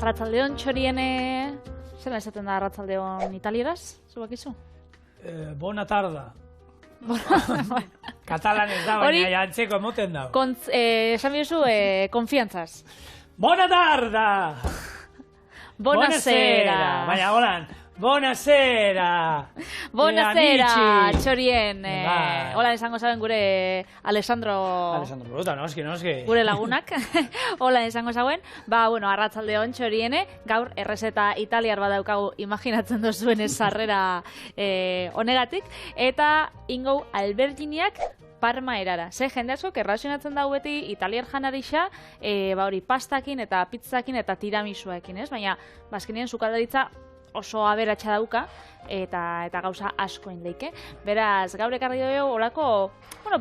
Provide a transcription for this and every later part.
Arratsaldeon txorien, zela esaten da arratsaldeon italieraz, zubak izu? Bona tarda. Katalan ez da, baina jantzeko emoten da. Esan bihuzu, konfiantzaz. Bona tarda! Buonasera! Baina, holan, buonasera! Buonasera, txorien. Hola, esango zaben gure Alessandro... Alessandro Bruta, noski. Gure lagunak. Hola, esango zauen. Bueno, arratsaldeon txoriene, gaur errezeta italiar badaukagu imaginatzen duzuen sarrera honegatik. Eta ingo alberginiak Parma erara. Ze jende askok erlazionatzen dago beti italiar janarixa, hori pastakin eta pizzakin eta tiramisuekin, ez? Baina, bazkenien sukaldaritza oso aberatsa dauka eta gauza askoin leike. Beraz, gaur ekarri dugu olako,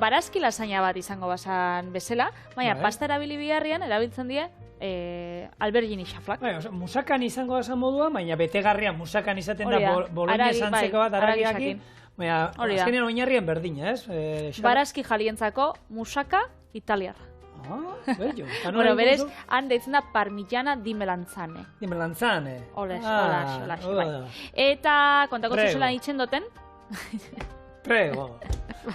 barazki lasaina bat izango bazan bezala, baina pasta erabili biharrian erabiltzen die albergini xaflak. Musakan izango bazan modua, baina betegarrian musakan izaten da boloñez antzeko bat aragiakin. Baina, azkenean oinarrian berdina, ez? Barazki jalientzako musaka italiar. Bello. Bueno, berez, han deitzen da parmigiana di melanzane. Di melanzane. Hola. Eta, kontako zuzelan itxen duten? Prego.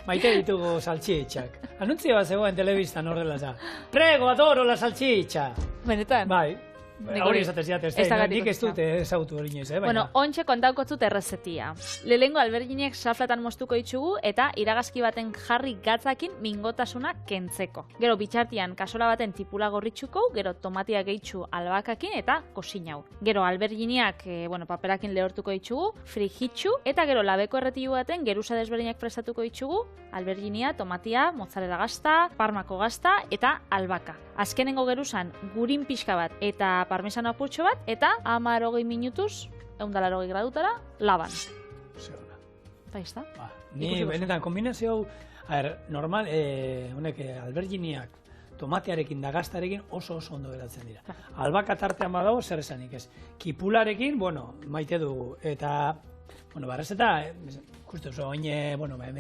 Maite ditugu saltxitxak. Anuntzio bat zegoen telebistan horrela za. Prego, adoro la saltxitxa. Benetan? Bai. Hori esatez jatez, nik ez dute ezautu hori inoiz, Bueno, ontxe kontauko zut errezetia. Lehengo alberginiek xaflatan moztuko ditugu eta iragazki baten jarri gatzakin mingotasuna kentzeko. Gero bitxartian kasola baten tipula gorritxuko, gero tomatia gehitxu albakakin eta kosinau. Gero alberginiak, paperakin lehortuko ditugu, frijitxu, eta gero labeko erretilu baten geruza desberdinak prestatuko ditugu, alberginia, tomatia, mozzarella gazta, parmako gazta eta albaka. Azkenengo geruzan gurin pixka bat eta parmesano apurtxo bat, eta 10 minutuz, 180 gradutara, laban. Zeona. Baizta? Ni benetan kombinazio normal, honek alberginiak tomatearekin da gaztarekin oso ondo geratzen dira. Albaka tartean badago zer esanik ez. Kipularekin, maite dugu, eta barrezeta, ikuste oso,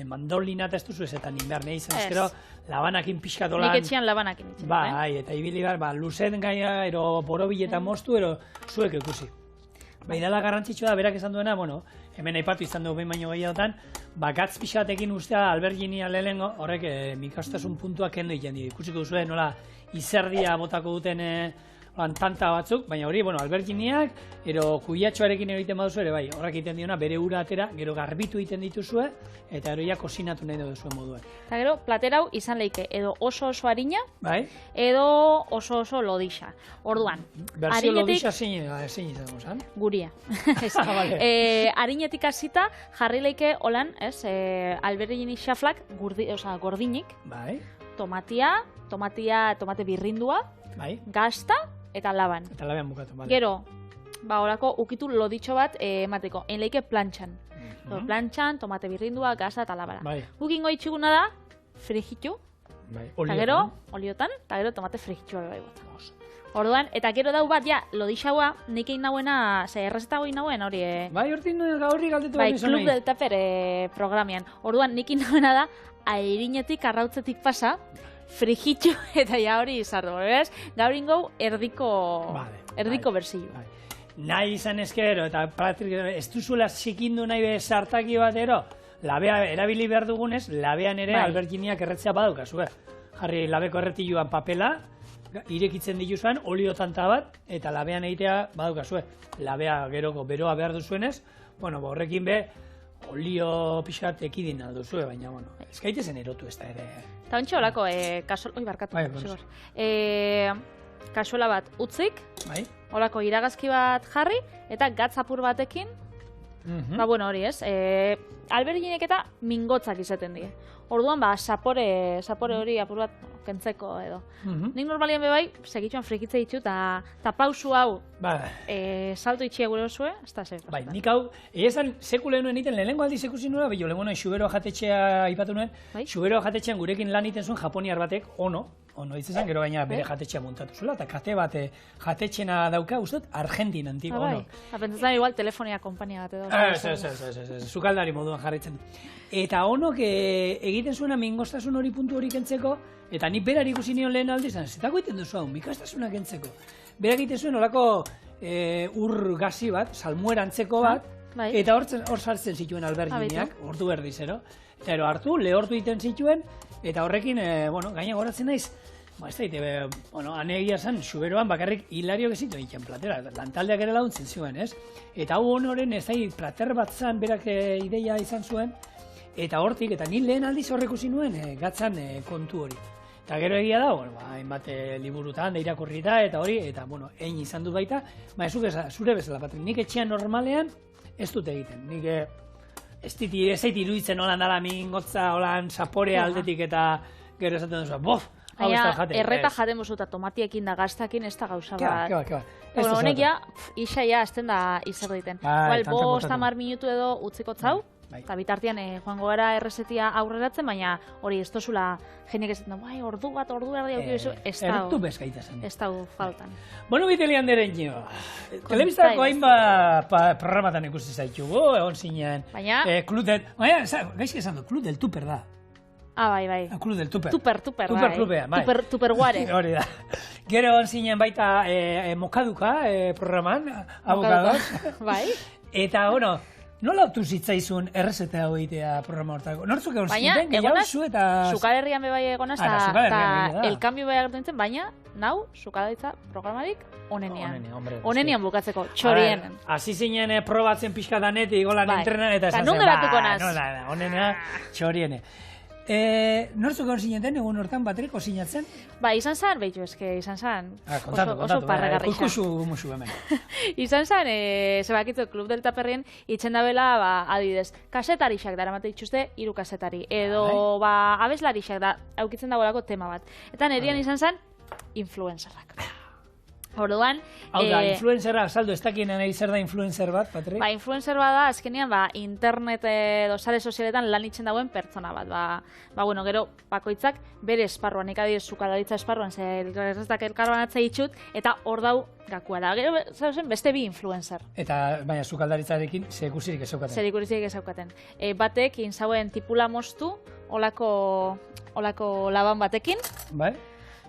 mandolina eta ez duzu ezetan inbehar nahi izan, ezkero, labanakin pixka dolan. Nik etxian labanakin itxen. Bai, eta ibili behar, luzen gaia, ero borobil eta moztu, ero zuek ikusi. Baidala garrantzitsua da, berak esan duena, hemen aipatu izan dugu behin baino gehiagotan, gatz pixatekin ustea alberginia lehengo, horrek mikastasun puntuak kendo egiten dira. Ikusiko duzue, nola izerdia botako duten tanta batzuk, baina hori, alberginiak, ero kuiatxoarekin egiten baduzu ere, bai, horrek egiten diona, bere ura atera, gero garbitu egiten dituzue, eta ero ja kozinatu nahi duzuen moduen. Eta gero, platerau izan leike, edo oso harina, bai, edo oso lodixa. Orduan, berzio lodixa zein izango zan? Guria. Harinetik hasita jarri leike holan, albergini xaflak gordinik, bai, tomate birrindua, bai, gazta, eta laban. Eta laban bukatu, bale. Gero, horako ukitu loditxo bat emateko, enleike plantxan. Plantxan, tomate birrindua, gazta eta labara. Bai. Gukingo itxuguna da, frijitu, eta gero, oliotan, eta gero tomate frijitxua bai bota. Orduan, eta gero dau bat, lodixaua, nik egin nauena, errezeta goi nauen hori... Bai, horri galdetu bai, Club del Tupper programian. Orduan, nik egin nauena da, airinetik, arrautzetik pasa, frijitxu eta hori izardo, gaur ingo erdiko berzio. Nahi izan ezkero, eta ez duzuela zikindu nahi sartaki bat labea erabili behar dugunez, labean ere alberginiak erretzea badaukazu. Jarri labeko erretiluan papela, irekitzen dituzuen, olio tanta bat, eta labean egitea badaukazu. Labea geroko beroa behar duzuenez, horrekin olio pixkat ekidin alduzue, baina, ez gaitezen erotu ez da ere. Eta ontsi holako, kasuela bat utzik, holako iragazki bat jarri, eta gatzapur batekin, hori ez, alberginek eta mingotzak izaten die. Orduan, sapore hori apur bat kentzeko edo. Nik normalien bebai, segitxuan frikitze ditu, eta pausu hau salto itxia gure osue, ez da zer. Bai, nik hau, egizan sekule nuen egiten, lehenengo aldiz ikusi nuen, lehenengo Xuberoa jatetxea ipatu nuen, Xuberoa jatetxean gurekin lan egiten zuen japoniar batek, ono ditzen, gero gaina bere jatetxea montatu zuela, eta kate bat jatetxena dauka, uste dut, Argentinan, tipo, ono. Pentsatzen igual telefonia kompania bat edo. Ez, zukaldari moduan jarritzen. Eta honok egiten zuena mingostasun hori puntu hori kentzeko, eta ni berari ikusi nion lehen aldiz, zetako egiten duzu hau, mikastasuna kentzeko. Berak egiten zuen olako ur gazi bat, salmuera antzeko bat, bai. eta hor sartzen zituen alberginak, ordu berdizero. Eta hartu, lehortu egiten zituen, eta horrekin, gaina goratzen naiz, ez da, anegia zen, Xuberoan bakarrik Hilario gezitu egiten platera, lantaldeak ere laguntzen zuen, ez? Eta hau honoren, ez da, plater bat zen, berak ideia izan zuen, eta hortik, eta ni lehen aldiz horrek usi nuen, gatzan kontu hori. Eta gero egia da, hainbat liburutan, irakurrita, eta hori, eta, egin izan du baita, zure bezala, Patrik, nik etxean normalean ez dut egiten, nik ez zait iruditzen holan dala mingotza, holan zapore aldetik eta gero esaten duzu, bof, hau ez da jaten. Erreta jaten bozuta tomatiekin da gaztakin ez da gauza bat. Keba. Honek ja, isaia azten da izer diten. Bost 10 minutu edo utziko zau, eta bitartian joango gara errezetia aurreratzen, baina hori ez tozula jenik ezaten, ordu erdi aukio izu, ez da. Ertu bezkaita zen. Ez da faltan. Bueno, biteli handeren jo. Telebiztako hainbat programatan ikusi zaitugu, egon zinen. Baina? Gaizki esan du, Klub del Tuper da. Bai. Klub del Tuper. Tuper, bai. Klubea, bai. Tuperguare. Hori da. Gero egon zinen baita Mokaduka programan, abokadoz. Bai. Eta, nola autu zitzaizun errezeta hau egitea programa hortako? Nortzuk egon ziten, gehiago zu eta... Sukaderrian bebai egonaz, eta elkambio bai agertu nintzen, baina, nau, sukadaritza programarik onenian. Onenian bukatzeko, txorienen. Hasi zinen probatzen pixka danetik, golan entrenan, eta esan zen, onena, txoriene. Nortzuk egon zineten, egun hortan, Patrik, osinatzen? Izan zan, behitu eske, izan zan. Kontatu, parregarri. Kuikusu musu hemen. Izan zan, zebakitzu, Klub del Taperrien, itxen dabela, adibidez, kasetarixak dara mate dituzte, 3 kasetari. Edo, abeslarixak da, aukitzen dagoelako tema bat. Eta nerian izan zan, influencerrak. Orduan... Hau da, influencerra, saldo, ez dakien nahi zer da influencer bat, Patrik? Influencer bat da, azkenean, internet edo sare sozialetan lan itzen dagoen pertsona bat. Gero, bakoitzak bere esparruan, ikadidez sukadaritza esparruan, zerretak elkarbanatza ditut, eta hor dau gakua da. Gero, zauzen, beste bi influencer. Eta, baina, sukadaritzarekin zerikusirik ez zaukaten. Zerikusirik ez zaukaten. Batek, inzauen tipula moztu, olako laban batekin. Bai?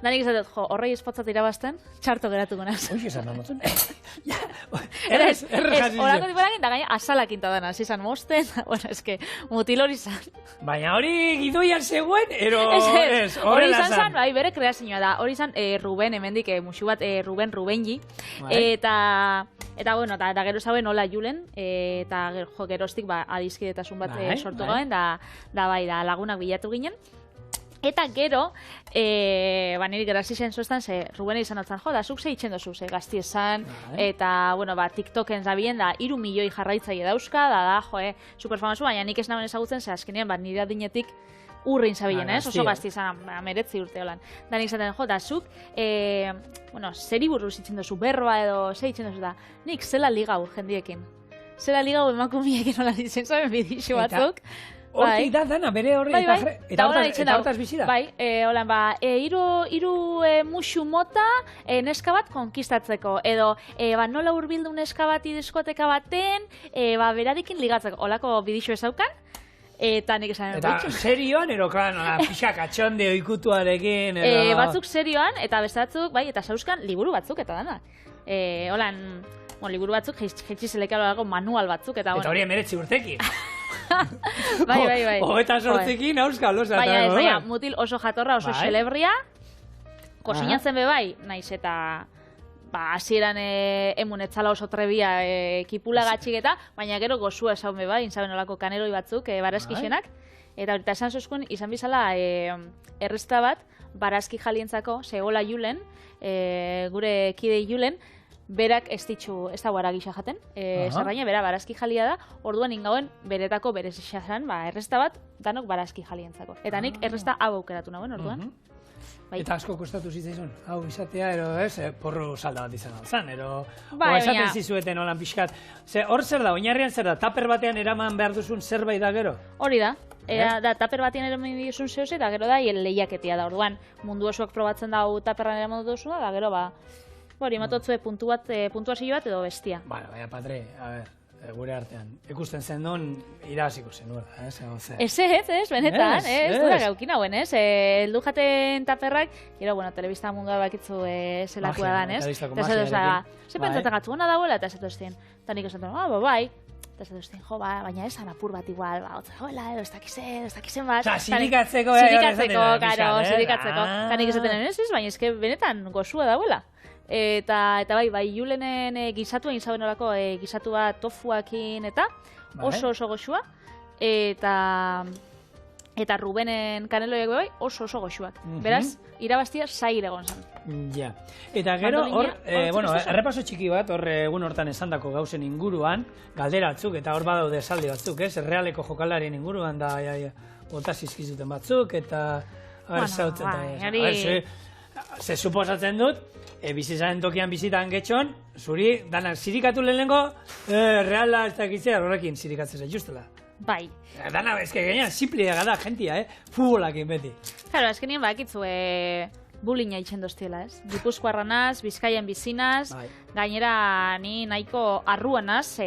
Danik izatet, horrei espotzat irabazten, txarto geratuko naz. Oie, esan da motzen. Horako tiparakin, da gaina asalakin ta dana, zizan mosten, eske, mutil hori zan. Baina hori gidoian zegoen, hori izan zan, bere kreazioa da, hori izan Ruben, hemendik, musu bat Rubenji, eta gero zauen hola Julen, eta geroztik adizkidetasun bat sortu gauen, da lagunak bilatu ginen. Eta gero, niri gerazi zen zuztan, Rubena izan atzan, da, zuk zeitzen dozu, gazti esan, eta, TikToken zabien, da, 3 milioi jarraitzaile dauzka, superfamazu, baina nik ez nagoen ezagutzen, azkenean, nire adinetik urrin zabilen, oso gazti izan, 19 urte holan. Da, nik zaten, da, zuk, zeri buruz itzen dozu, berba edo, zeitzen dozu, da, nik zela ligau jendiekin. Zela ligau emakumiekin hola ditzen, zaben bidixo batzuk. Hortik da dana, bere horri, eta hortaz bizi da? Holan, hiru musu mota neska bat konkistatzeko, edo nola hurbildu neska bat diskoteka baten, berarikin ligatzeko, holako bidixo ezaukan, eta nik esan... Eta serioan, ero, pixak atxonde oikutuarekin, batzuk serioan, eta bestatzuk, eta zauzkan liburu batzuk, eta dana. Holan, liburu batzuk, jeitxizelekalo manual batzuk, eta... Eta hori 19 urtekin. Bai. Hogeta sortzekin, auskal, oza. Baina, mutil oso jatorra, oso celebria, kosinatzen bebai, naiz eta hasieran emun etzala oso trebia kipula gatxik eta, baina gero gozua esaun bebai, inzaben olako kaneroi batzuk, barazkixenak, eta horita esan zuzkun, izan bizala errezta bat, barazki jalientzako, zegoela Julen, gure kide Julen, berak ez dago aragisa jaten, zerbaina, bera barazki jalia da, orduan ingauen beretako berezisa zen, errezta bat, danok barazki jalientzako. Eta nik errezta hau aukeratu nagoen, orduan. Eta asko kostatu zitzaizun, hau izatea, porru salda bat izan altzan, Bai, esaten zizueten holan pixkat. Hor zer da, oinarrian zer da, taper batean eraman behar duzun zerbait da gero? Hori da. Da, taper batean eraman duzun zehose, eta gero da, lehiaketia da, orduan, mundu osoak probatzen dau taperran eraman duzuna, da gero, hori, matotzue puntuazio bat edo bestia. Baina, Patre, a ber, gure artean. Ikusten zen duen, irabaziko zen nuela, ez? Ez, benetan, ez dura gaukin hauen, ez? Eldu jaten taperrak, gero, bueno, telebista mundua bakitzu zelakua dan, ez? Eta ze pentsatzen gatzu hona dagoela, eta esatu estien. Eta nik esaten, bai. Eta esatu estien, baina esan apur bat igual, hotza dagoela, edo ez dakizen bat. Osa, sirikatzeko. Sirikatzeko. Eta nik esaten, ez, baina eske benetan gozua dagoela. Eta bai, Julenen gisatu egin zauen olako gisatu bat tofuakin eta oso goxua. Eta Rubenen kaneloiek bai oso goxuak. Beraz, irabaztia zaire egon zen. Ja. Eta gero, errepaso txiki bat, egun hortan esandako gauzen inguruan, galderatzuk, eta hor badaude esaldi batzuk, ez? Realeko jokalarien inguruan da, bota zizkizuten batzuk, eta ze suposatzen dut, bizitzaren tokian bizitan getxon, zuri, danak zirikatu lehenengo, reala ez dakitzea horrekin zirikatzen zaituztela. Bai. Dana, ezke gainean, simpliaga da, jentia, futbolakin beti. Claro, azkenien bakitzu, bullyinga itxen doztiela, ez? Gipuzkoarra naz, Bizkaian bizinaz, gainera ni nahiko arruan naz,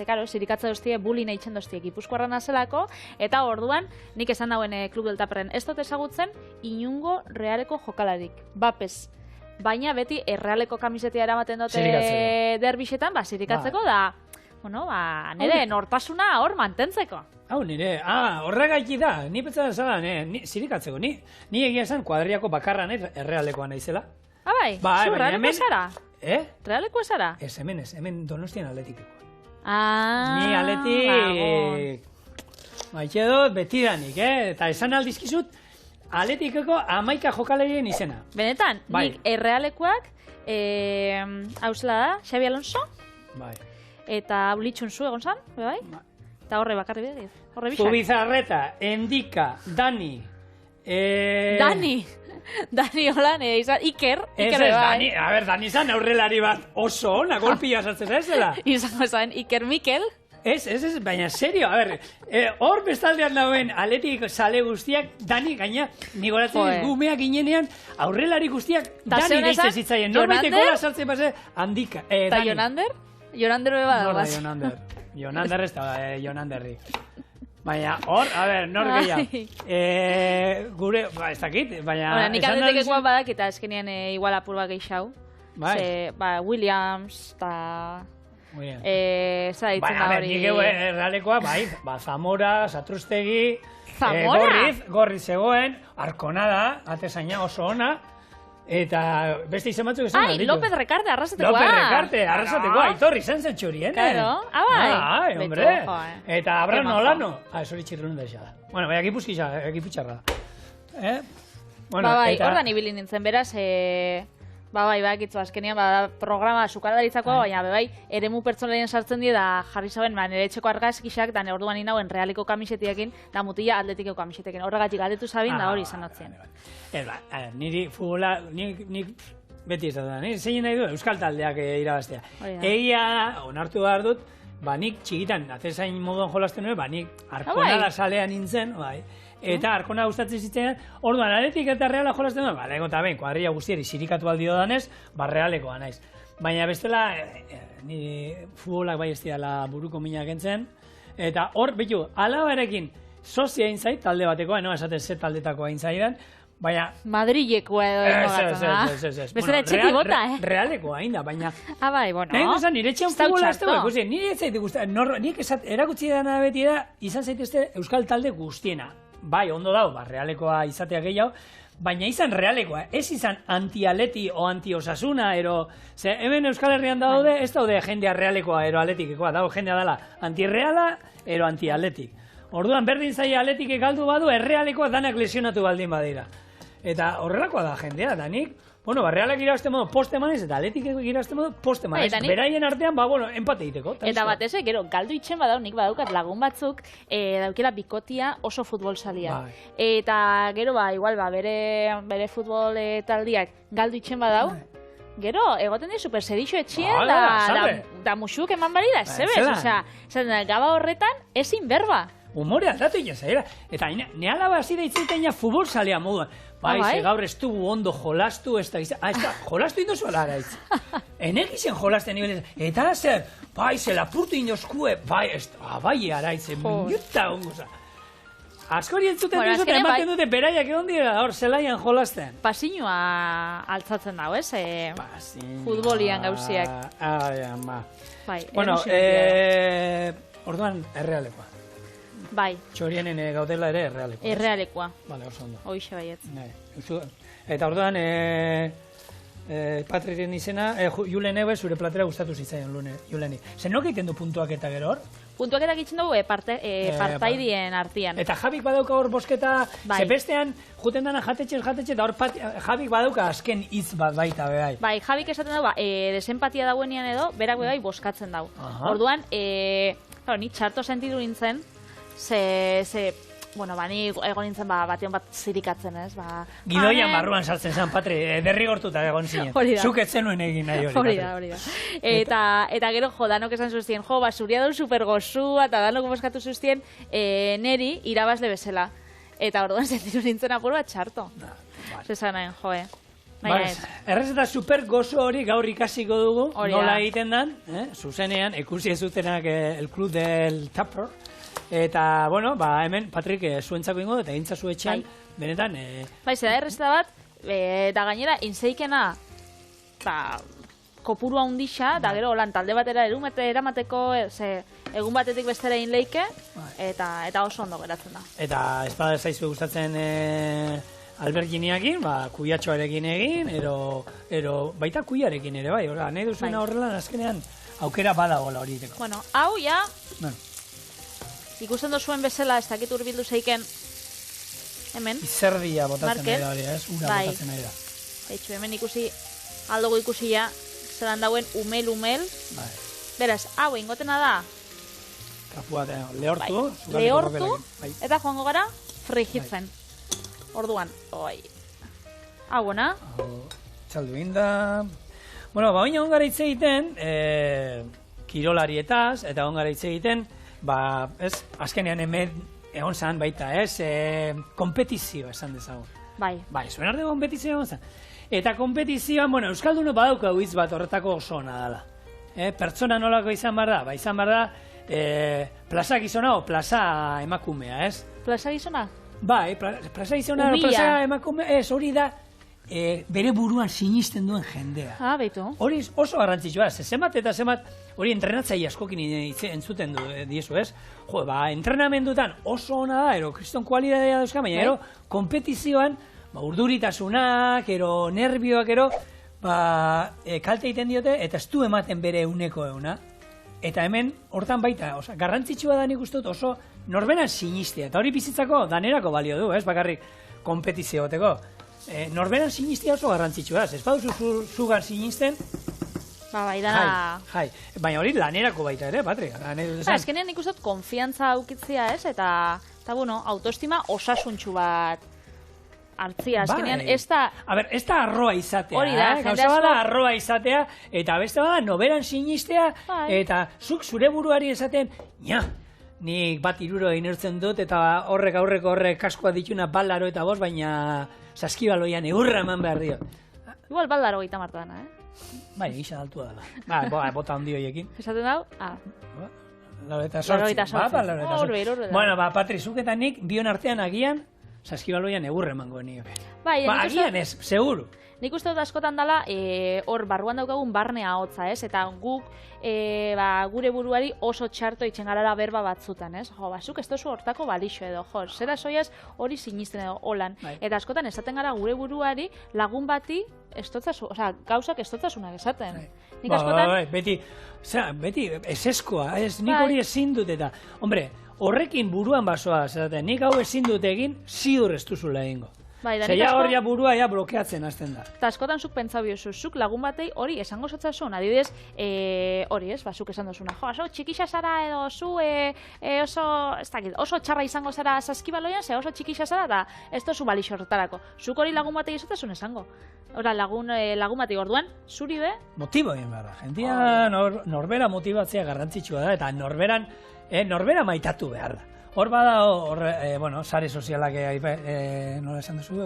karo, zirikatza doztie bullyinga itxen doztie Gipuzkoarra nazelako, eta orduan, nik esan dauen Klub del Taperren, ez dut ezagutzen, inungo realeko jokalarik, bapez. Baina beti errealeko kamisetia eramaten dute derbixetan, zirikatzeko da, nire nortasuna hor mantentzeko. Hau, nire, horregatik da, ni petzatzen zela, zirikatzeko, ni egia esan kuadriako bakarra nahi errealekoa naizela. Bai, zu realeko esara? Realeko esara? Ez, hemen Donostian atletikoa. Ni atletik, maite dut betidanik, eta esan aldizkizut, atletikeko 11 jokalarien izena. Benetan, nik errealekoak, hauzela da, Xabi Alonso, eta Ulitxun zu egon zan, bai? Eta horre bakarri bediz, horre bixak. Zubizarreta, Endika, Dani. Dani holan, Iker bai. Dani zan aurrelari bat oso ona, golpia sartzen zela. Izango zan, Iker Mikel. Ez, baina serio, hor bestaldean dauen atletik sale guztiak, Dani gaina, nigoratzen gumeak ginenean, aurrelari guztiak, Dani deitzen zitzaien. Norbait gola sartzen base, Handika. Eta Jonander? Jonander beba da, baz. Jonander ez da, Jonanderri. Baina, hor, nor gehiago. Gure, ez dakit, baina... Nik atletekekoa badak eta eskenean igual apur bat gehiago. Williams, eta... Nik errealekoa, Zamora, Satrustegi, Gorriz zegoen, Arkonada, atezaina oso ona, eta beste izan batzuk esan da ditu. López Recarte, arrasatekoa. López Recarte, arrasatekoa, Aitorri zen txurien. Claro, hombre. Eta Abraham Olano, hori txirrun da isa. Bueno, bai, ekiputxarra. Hordan ibili nintzen, beraz, bakitzu azkenean, programa sukaldaritzakoa, baina eremu pertsonalien sartzen die da jarri zaben, nire etxeko argazkixak, da orduan inauen realiko kamisetiekin, da mutila atletiko kamisetiekin. Horregatik galdetu zabin, da hori izan otzien. Niri futbola, nik beti ez da, zein nahi du Euskal taldeak irabaztea. Egia, onartu behar dut, nik txikitan, atezain moduan jolasten nuen, nik Arkonada salean nintzen, eta Arkona gustatzen zitzen, orduan atletik eta reala jolasten duen, lehen eta behin, kuadrilla guztieri sirikatu aldi dodanez, realekoa naiz. Baina bestela, niri futbolak bai ez dira buruko minak entzen, eta hor, betu, alabarekin sozia egin zait, talde batekoa, esaten ze taldetakoa egin zaidan, baina... Madrilekoa edo ez. Bestela etxetik bota, Realekoa egin da, baina... Bai, bueno. Nahi duzan, nire etxean futbola ez da, nire ez zaitik guztiena, nik erakutsi dena beti da, izan zaitezte Euskal talde guztiena. Bai, ondo dago, realekoa izatea gehiago, baina izan realekoa, ez izan anti-aleti o anti-osasuna, hemen Euskal Herrian daude, ez daude jendea realekoa ero aletikekoa, dago jendea dela anti-reala ero anti-aletik. Orduan berdin zaila aletik galdu badu, errealekoa danak lesionatu baldin badira. Eta horrelakoa da jendea, da nik, realak irabazten modu poste manez, eta aletik irabazten modu poste manez. Beraien artean, empate egiteko. Eta batez, gero, galdu itxen badau, nik badaukat lagun batzuk, daukela bikotia oso futbol salia. Eta gero, igual, bere futbol taldiak galdu itxen badau, gero, egoten di super sedixo etxien, da musuk eman bari da, zebez? Gaba horretan, ezin berba. umore aldatu ina zaira. Eta ne alaba hasi daitzeiten ja futbol salea moduan. Bai, ze gaur ez dugu ondo jolastu, ez da, jolastu indozu alara itz. Enegizen jolasten nire, eta zer, bai, ze lapurtu indozkue, bai, bai, araitzen, minuta ongoza. Askori entzuten duzut, ematen dute beraiak egon dira, hor zelaian jolasten. Pasinua altzatzen dago, ez? Futbolian gauziak. Ai, ama. Bai, bueno, orduan, errealekoa. Bai. Txorienen gaudela ere errealekoa. Errealekoa. Bale, oso ondo. Hoixe baiet. Eta orduan, Patriren izena, Julen ebe zure platera gustatu zitzaion Juleni. Zer nok egiten du puntuak eta gero hor? Puntuak eta egiten dugu partaidien artian. Eta Javik badauka hor bosketa, zepestean, juten dana jatetxe, eta hor Javik badauka azken hitz bat baita behai. Bai, Javik esaten dugu, desempatia dauenean edo, berak behai boskatzen dau. Orduan, ni txarto sentidu nintzen, bueno, ni egon nintzen batean bat zirikatzen, ez? Gidoian barruan sartzen zen, Patri, derrigortuta egon zinen. Zuk ez zenuen egin nahi hori. Hori da. Eta gero, danok esan zuztien, zuria dut supergozua, eta danok boskatu zuztien, neri irabazle bezala. Eta orduan sentitu nintzen apur bat txarto. Zezan nahi, Errez eta supergozo hori gaur ikasiko dugu, nola egiten dan, zuzenean, ikusi ez dutenak el Club del Tapper. Eta, bueno, hemen, Patrik, zuentzako ingo, eta egintzazu etxean, benetan... Bai, zera errezeta bat, eta gainera, inzeikena, kopurua hundixa, eta gero, lan, talde batera eramateko, egun batetik bestera egin leike, eta oso ondo geratzen da. Eta, espada zaizu gustatzen alberginiakin, kuiatxoarekin egin, ero baita kuiarekin ere, bai, nahi duzuena horrelan, azkenean, aukera badagoela hori iteko. Bueno, hau, ja... Ikusten dozuen bezala, ez dakit urbildu zeiken, hemen. Izerdia botatzen nahi da hori, ez? Ura botatzen nahi da. Eitxu, hemen ikusi, aldogo ikusi ja, zelan dauen umel. Beraz, hau ingotena da. Kapua, lehortu. Lehortu, eta joango gara, frigitzen. Orduan, oi. Hau, ona? Txaldu inda. Bueno, baina ongara hitz egiten, kirolarietaz, eta ongara hitz egiten, azkenean hemen egon zan baita, kompetizioa esan dezagun. Bai, zuen arte kompetizioa egon zan. Eta kompetizioan, bueno, Euskalduna badauka hitz bat horretako oso ona dela. Pertsona nolako izan behar da? Izan behar da, plaza gizona o plaza emakumea, ez? Plaza gizona? Bai, plaza gizona o plaza emakumea, ez, hori da, bere buruan sinisten duen jendea. Beitu. Hori oso garrantzitsua, zenbat eta zenbat, hori entrenatzaile askokin entzuten diezu, ez? Entrenamendutan oso ona da, kriston kualitatea dauzka, baina kompetizioan, urduritasunak, nervioak, kalte egiten diote, eta ez du ematen bere euneko euna. Eta hemen, hortan baita, garrantzitsua da nik uste dut oso norberan sinistia, eta hori bizitzako danerako balio du, ez? Bakarrik kompetizio goteko. Norberan sinistia oso garrantzitsua, ez baduzu zugan sinisten, bai, dana... Baina hori lanerako baita ere, Patrik. Azkenean nik uste dut konfiantza aukitzia, ez? Eta, bueno, autoestima osasuntxu bat hartzia. Azkenean, ez da... Ez da arroa izatea, hori da, gauza bada arroa izatea, eta beste bada noberan sinistea, eta zuk zure buruari esaten, nik bat iruro inertzen dut, eta horrek kaskoa dituna baldaro eta bost, baina saskibaloian eurra eman behar dio. Igual baldaro gaita marta dana, Bai, egisa daltua dela. Bota handi horiekin. Esaten dau? Laureta sortzi. Bueno, Patri, zuk eta nik bion artean agian, saskibaloian egurra emango nioke. Agian ez, seguru. Nik uste dut askotan dela, hor barruan daukagun barnea hotza, ez? Eta guk gure buruari oso txarto itzen garala berba batzutan, ez? Zuk ez dozu hortako balixo edo, zera soiaz hori sinisten edo holan. Eta askotan esaten gara gure buruari lagun bati gauzak estotzasunak esaten. Nik askotan... Beti eseskoa, nik hori ezin dut eta... Hombre, horrekin buruan basoa, nik hau ezin dut egin, ziur ez duzula egingo. Zeia hori burua blokeatzen hasten da. Eta askotan zuk pentsau biozu, zuk lagun batei hori esango zotzasun, adibidez, hori ez, zuk esan dozuna, oso txikixa zara edo zu oso txarra izango zara saskibaloian, ze oso txikixa zara eta ez dozu balixo horretarako. Zuk hori lagun batei esotzasun esango. Hora, lagun batei orduan, zuri be? Motibo egin behar da. Jentia norbera motibatzea garrantzitsua da, eta norbera maitatu behar da. Hor bada, bueno, sare sozialak, nola esan duzu,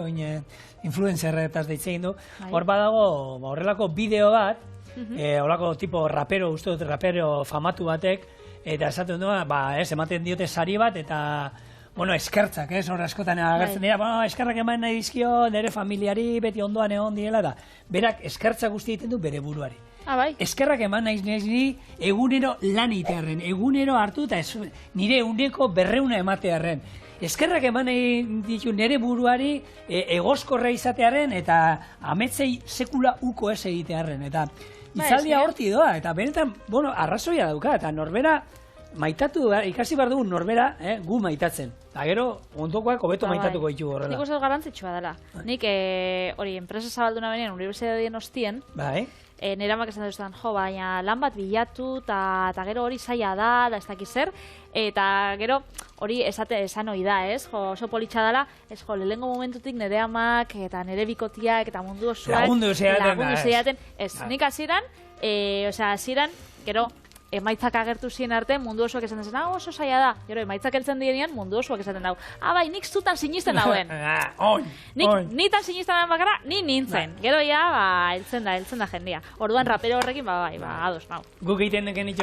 influencerretaz deitze egin du, hor badago horrelako bideo bat, horrelako tipo rapero, uste dut rapero famatu batek, eta esaten du, ematen diote sari bat, eta, bueno, eskertzak, hor askotan agertzen dira, eskerrak eman nahi dizkio, nire familiari, beti ondoan egon diela, da, berak eskertzak guzti egiten du bere buruari. Bai. Eskerrak eman naiz ni egunero lan itearren, egunero hartu eta nire eguneko 200 ematearren. Eskerrak eman nahi ditu nire buruari egoskorra izatearen eta ametzei sekula uko ez egitearren. Eta itzaldia horti doa, eta benetan, bueno, arrazoia dauka, eta norbera maitatu, ikasi behar dugu norbera gu maitatzen. Eta gero, ondokoak hobeto maitatuko ditu horrela. Nik uste garrantzitsua dela. Nik, hori, enpresa zabalduna benean, unibertsitatien ostien, nire amak esan duztan, baina lan bat bilatu, eta gero hori zaila da ez dakiz zer, eta gero hori esan hori da, ez? Oso politxa dela, lehenengo momentutik nire amak, eta nire bikotiak, eta mundu osoak, lagundu zeiaten, ez, nik hasieran, gero, emaitzak agertu ziren arte, mundu osoak esaten zen, oso zaila da. Gero, emaitzak heltzen direnean, mundu osoak esaten dau. Bai, nik zutan sinisten dauen. Nitan sinisten dauen bakara, ni nintzen. Gero, heltzen da jendia. Orduan, rapero horrekin, ados, nau. Guk egiten deken nik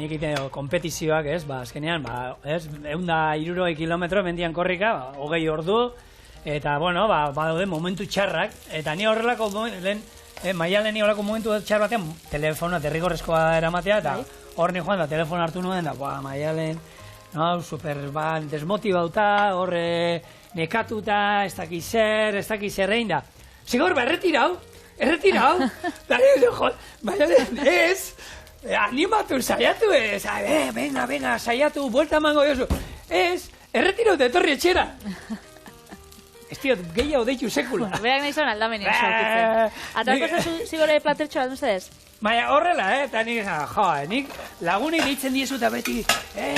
egiten kompetizioak, ez, azkenean, 160 kilometro mendian korrika, 20 ordu, eta, bueno, badaude momentu txarrak, eta ni horrelako, Maialen ni horrelako momentu txar batean, telefonoa derrigorrezkoa eramatea, eta hor ni joan da, telefon hartu nuen, da, Maialen, super, desmotibauta, hor nekatuta, ez dakiz zer egin da. Zigor, erretirau, da nire, Maialen, ez, animatu, saiatu, venga, saiatu, buelta mango jozu, ez, erretirau de etorri etxera. Ez diot, gehiago deitu sekula. Berak nahi zuen aldamenien sortitzen. Atarko zigore platertxo bat, nuztez? Baina horrela, eta nik lagunik deitzen diezu eta beti,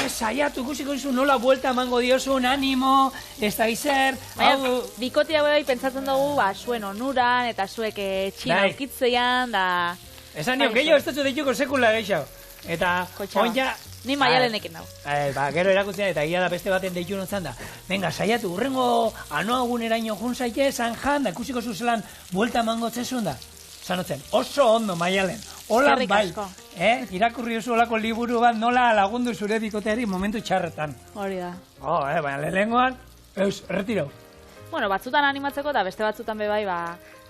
saiatu, ikusiko dizu nola buelta emango diozun, animo, ez da izer. Baina, bikotia bai pentsatzen dugu, zuen onuran, eta zuek txina aukitzean, da... Esan nio, gehiago ez dutzu deituko sekula gehiago. Eta, onja... Ni Maialenekin dau. Gero erakutzea eta egia da beste baten deitu nontzan da. Venga, saiatu, urrengo anoaguneraino jun zaite, zan jan, da ikusiko zuzelan buelta emango tzezun da. Sanotzen, oso ondo, Maialen. Hola, bai. Irakurri oso olako liburu bat nola lagundu zure bikoteari momentu txarretan. Hori da. Baina lehengoan, erretirau. Bueno, batzutan animatzeko eta beste batzutan bebai,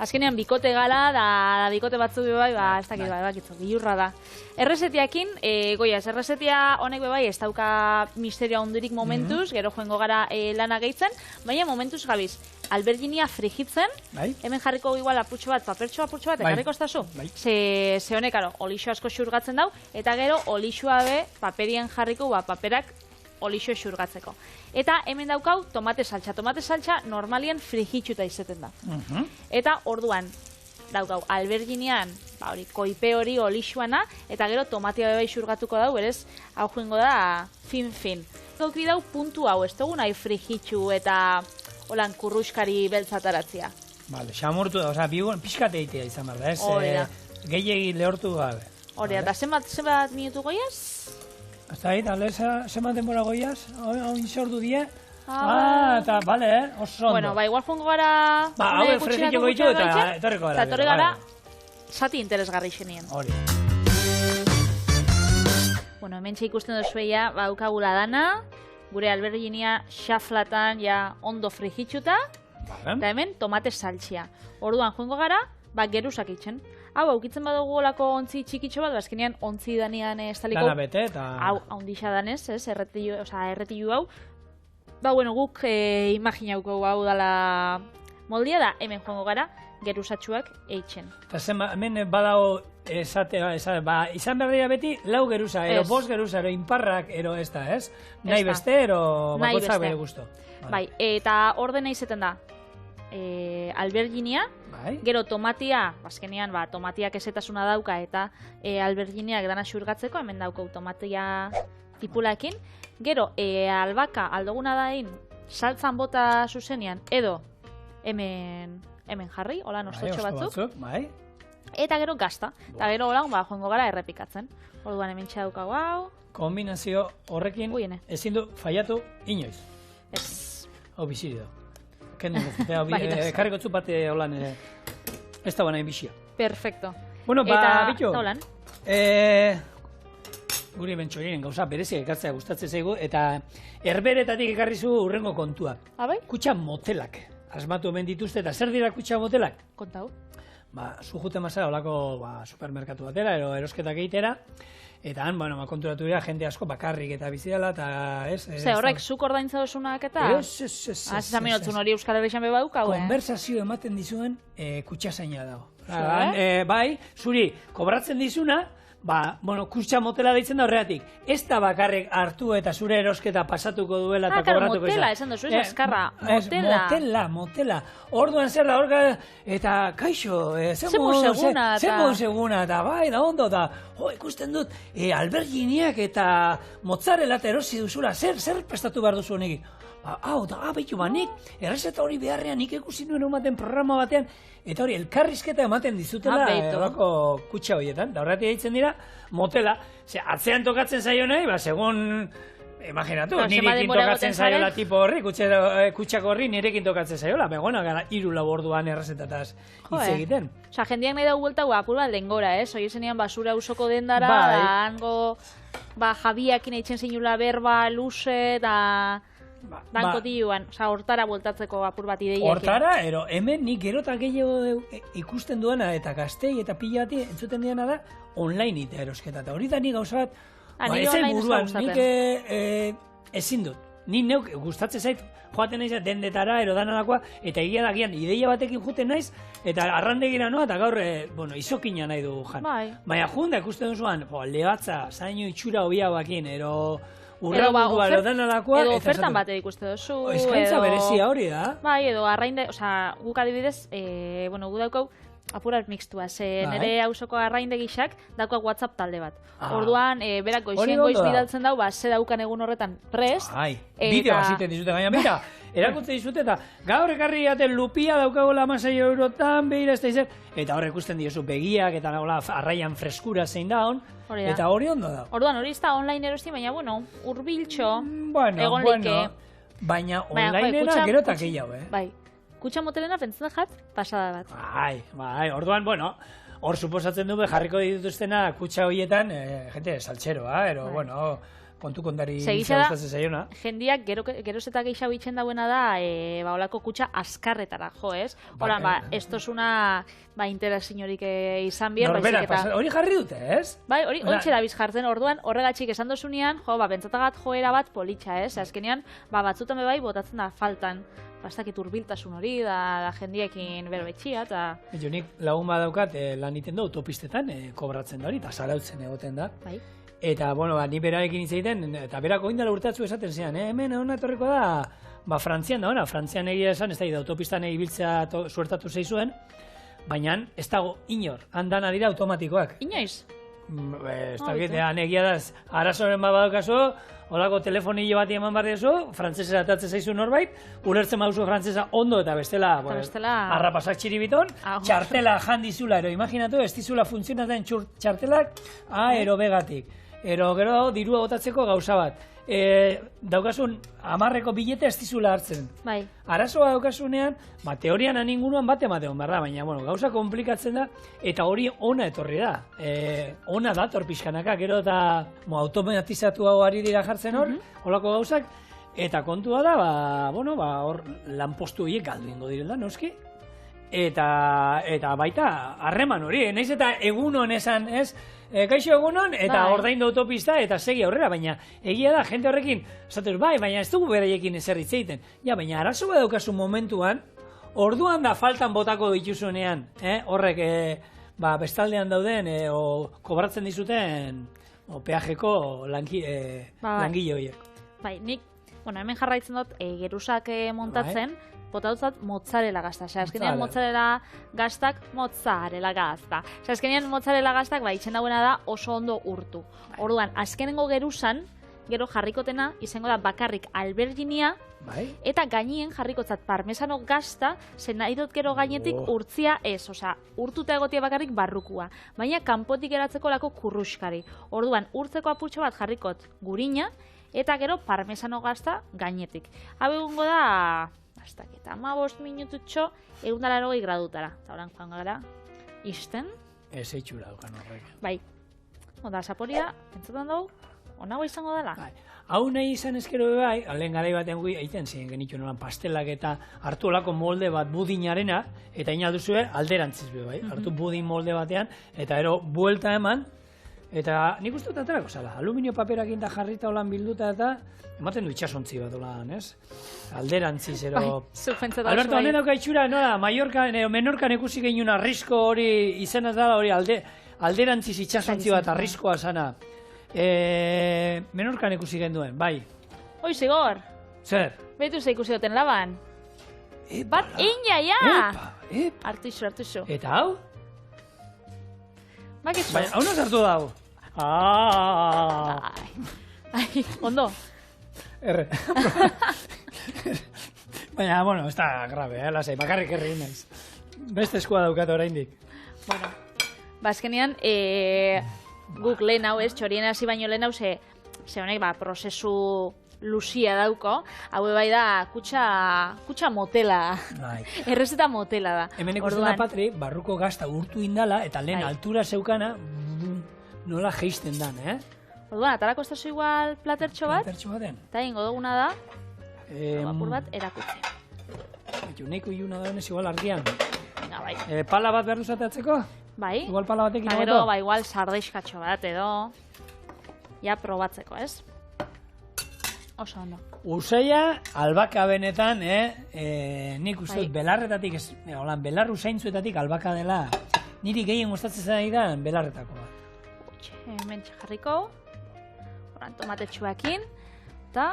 azkenean bikote gala, da bikote batzuk bebai, ez dakit, bakitzu, bilurra da. Errezetiakin, goiaz, errezetia honek bebai ez dauka misterioa hondurik momentuz, gero joengo gara lana gehitzen, baina momentuz gabiz, alberginia frigitzen, hemen jarriko igual apurtxo bat, papertxo bat, ekarriko ez da zu? Ze honek, olixo asko xurgatzen dau, eta gero olixoa be, paperien jarriko, paperak olixo xurgatzeko. Eta hemen daukau tomate saltxa. Tomate saltxa normalien frigitxuta izaten da. Eta orduan daukau alberginean, koipe hori olixoana, eta gero tomatea bebai xurgatuko dau, berez, hau joingo da fin. Gaukri dau puntu hau, ez dugu nahi frigitxu eta holan kurruskari beltzataratzia. Bale, xamurtu da, bigun pixkate egitea izan behar da, ez? Hori da. Gehiegi lehortu gabe. Hori da, eta zenbat minutu goiaz? Hasta ahí, tal vez zenbat denbora goiaz, hori sordu die. Eta, bale, oso ondo. Bueno, igual joango gara... Hau frigitxo goitu eta etorriko gara. Eta etorri gara, zati interesgarri xenien. Hori. Bueno, hemen ikusten duzueia, baukagula dana, gure alberginia xaflatan ondo frigitxuta, eta hemen tomate saltxia. Orduan joango gara, geruzak itxen. Hau, aukitzen badugu olako ontzi txikitxo bat, bazkenean ontzi danean estaliko... Dana bete eta... Hau, haundixa danez, erretilu hau. Bueno, guk imaginauko hau dala moldia da, hemen joango gara, geruzatxuak eitzen. Eta hemen badago izan behar dira beti, lau geruza, ero bost geruza, ero inparrak, ero ez da, ez? Nahi beste, ero bakotzak bere guztu. Bai, eta ordena izeten da, alberginia, gero tomatia, azkenean tomatiak ezetasuna dauka eta alberginiak dana xurgatzeko, hemen daukau tomatia tipulaekin, gero albaka aldoguna dain saltzan bota zuzenean edo hemen jarri, hola nostotxo batzuk, eta gero gazta, eta gero hola joango gara errepikatzen. Orduan hemen txadukago hau, kombinazio horrekin Uiene. ezin du faiatu inoiz. Ez. Hau bizi da. Kendu Bai, da. karriko txupate holan ez da banain bizia. Perfecto. Bueno, Eta, bitu. da holan. Guri bentsoinen gauza bereziak ekartzea gustatzen zaigu eta herberetatik ekarri zu urrengo kontua. Abai? Kutxa motelak. Asmatu hemen dituzte eta zer dira kutxa motelak? Kontau. Zu juten mazara olako supermerkatu batera, erosketak egitera, eta han, konturatu dira, jende asko bakarrik eta bizi dela, eta ez... Ze, horrek zuk ordaintza dosunak eta... Ez. Azaminotzun hori Euskal Herrixan beba dukau, Konversazio ematen dizuen kutxazaina dago. Zer? Bai, zuri, kobratzen dizuna, kutxa motela deitzen da horregatik. Ez da bakarrik hartu eta zure erosketa pasatuko duela eta kobratuko izan. Motela, esan duzu, ez azkarra. Motela. Motela. Orduan zer da, eta kaixo, zemo seguna, eta bai, da ondo, da, ikusten dut, alberginiak eta mozzarella erosi duzula, zer prestatu behar duzu honekin? Behitu nik, errezeta hori beharrean nik ikusi nuen ematen programa batean, eta hori elkarrizketa ematen dizutela errako kutxa horietan, da horretik eitzen dira, motela, atzean tokatzen zaio nahi, segun, imaginatu, nirekin tokatzen zaiola tipo horri, kutxako horri nirekin tokatzen zaiola, begona gara 3-4 orduan errezetataz hitz egiten. Osa, jendiak nahi dago buelta apur bat lehengora, Hoi zenean basura usoko dendara, da hango, jabiakin eitzen zinula berba, luze, eta... Danko tioan, hortara bueltatzeko apur bat ideiekin. Hortara, hemen nik gero eta gehiago ikusten duena eta gaztei eta pila bati entzuten diana da online ita erosketa. Eta hori da nik gauza bat, ez buruan, nik ezin dut. Nik neuk gustatzen zait joaten naiz dendetara danalakoa, eta egia da gian ideia batekin juten naiz, eta arrandegira noa, eta gaur, izokina nahi du jan. Baina junda ikusten duzuan, lehatza, zaino itxura hobia bakin, urrabudua danalakoa. Edo ofertan bat ikuste duzu. Eskaintza berezia hori da. Bai, edo arrainde, guk adibidez, gu daukau, apurat mixtua, nire hausoko arrainde gixak daukau WhatsApp talde bat. Orduan, berak goizien goiz bidaltzen dau, ze daukan egun horretan prest. Bideo hasiten dizute, gaina, mira, erakuntze dizute eta gaur ekarri jaten lupia daukagola 16 eurotan, behira ez da izan, eta hor ikusten diozu begiak eta arraian freskura zein daun, eta hori ondo da. Orduan, hori ez da online erosti, baina, urbiltxo, egon like. Baina onlineena gero eta gehiago, Bai, kutxa motelena pentsatzen jat, pasada bat. Bai, orduan, hor suposatzen du jarriko dituztena kutxa horietan, jente saltxeroa, kontu kontari gustatzen zaiona. Jendiak geroz eta gehiago itxen dauena da, olako kutxa askarretara, ez? Horan, ez tozuna interaziorik izan bier, baizik eta... Hori jarri dute, ez? Bai, hori ontsi dabiz jartzen, orduan horregatxik esan dozunean, bentsatagat joera bat politxa, ez? Azkenean, batzutan bebai botatzen da faltan. Bastakit urbiltasun hori, da jendiekin berbetxia, eta... Nik lagun badaukat lan iten da autopistetan, kobratzen da hori, eta zarautzen egoten da. Bai. Eta, ni berarekin hitz egiten, eta berako indala urtatzu esaten zean, hemen hona etorriko da, Frantzian da, Frantzian egia esan, ez da, autopistan ibiltzea suertatu zeizuen, baina ez dago inor, handana dira automatikoak. Inoiz? Ez da, egia da, arazoren badaukazu, holako telefonillo bati eman behar dezu, frantzesera atatzen zaizu norbait, ulertzen baduzu frantzesa ondo eta bestela harrapasak txiribiton, txartela jandizula, imaginatu, ez dizula funtzionatzen txartelak, ero begatik. Gero dirua botatzeko gauza bat. Daukasun 10 bilete ez dizula hartzen. Bai. Arazoa daukasunean, teorian aninguruan bat emateon behar da, baina gauza komplikatzen da, eta hori ona etorri da. Ona dator pixkanaka, gero eta automatizatu hau ari dira jartzen hor, holako gauzak, eta kontua da, hor lanpostu horiek galdu ingo direla, noski? Eta baita, harreman hori, nahiz eta egun honesan, ez? Kaixo egunon, eta ordaindu autopista, eta segi aurrera, baina egia da, jente horrekin, baina ez dugu beraiekin ezer hitz egiten. Baina arazoa daukazu momentuan, orduan da faltan botako dituzunean, horrek bestaldean dauden, kobratzen dizuten, peajeko langile horiek. Bai, nik, hemen jarraitzen dut, gerusak montatzen, botautzat mozzarella gazta. Azkenean mozzarella gaztak, mozzarella gazta. Azkenean mozzarella gaztak, itxen dauena da oso ondo urtu. Orduan, azkenengo geruzan, gero jarrikotena izango da bakarrik alberginia, Bai? eta gainien jarrikotzat parmesano gazta, zen nahi dut gero gainetik urtzia ez, osea, urtuta egotia bakarrik barrukua, baina kanpotik geratzeko lako kurruskari. Orduan, urtzeko apurtxo bat jarrikot gurina, eta gero parmesano gazta gainetik. Hau egongo da, eta 15 minututxo, 180 gradutara. Eta horan joan gara, isten. Ez eitxura dukan horrek. Bai, oda, zaporia, pentsatzen dugu, onago izango dela. Bai. Hau nahi izan ezkero bai, lehen garai batean gui, egiten ziren genitu nolan pastelak eta hartu olako molde bat budinarena, eta inalduzue alderantziz be bai, hartu budin molde batean, eta ero buelta eman, eta nik uste dut aterako zala, aluminio paperakin da jarrita holan bilduta eta ematen du itxasontzi bat holan, ez? Alderantziz, ero... Bai, zuk pentsatu Alberto, honen dauka itxura, nola, Mallorcan, Menorcan ikusi gehiun arrisko hori izena dela hori alderantziz itxasontzi bat arriskoa sana. Menorcan ikusi genduen, bai. Oi, Zigor, Zer? behitu ze ikusi duten laban. Bat, ina, ja! Epa. Artu iso. Eta hau? Bakitzu. Baina, hau nos hartu dau. Ai, ondo. Erre. Baina, bueno, ez da grabe, lasai, bakarrik herri naiz. Beste eskua daukat oraindik. Bueno, bazkenean, guk lehen hau ez, txorien hasi baino lehen hau, ze honek, prozesu luzia dauko, hau bai da kutsa motela, Bai. errezeta motela da. Hemen ikusten da Patri, barruko gazta urtu indala, eta lehen altura zeukana, nola geisten dan, Orduan, atarako ez igual platertxo bat, Platertxo baten. eta ingo duguna da, apur bat erakutzi. Neko iluna da honez igual argian. Venga, bai. Pala bat behar duzateatzeko? Bai. Igual pala batekin Eta egoto? gero, igual sardeixkatxo bat edo, ja probatzeko, ez? Oso ondo. Usaia, albaka benetan, nik uste dut belarretatik, holan, belarru zaintzuetatik albaka dela, niri gehien gustatzen zaidan belarretako bat. Hemen jarriko, oran tomatetxuakin, eta,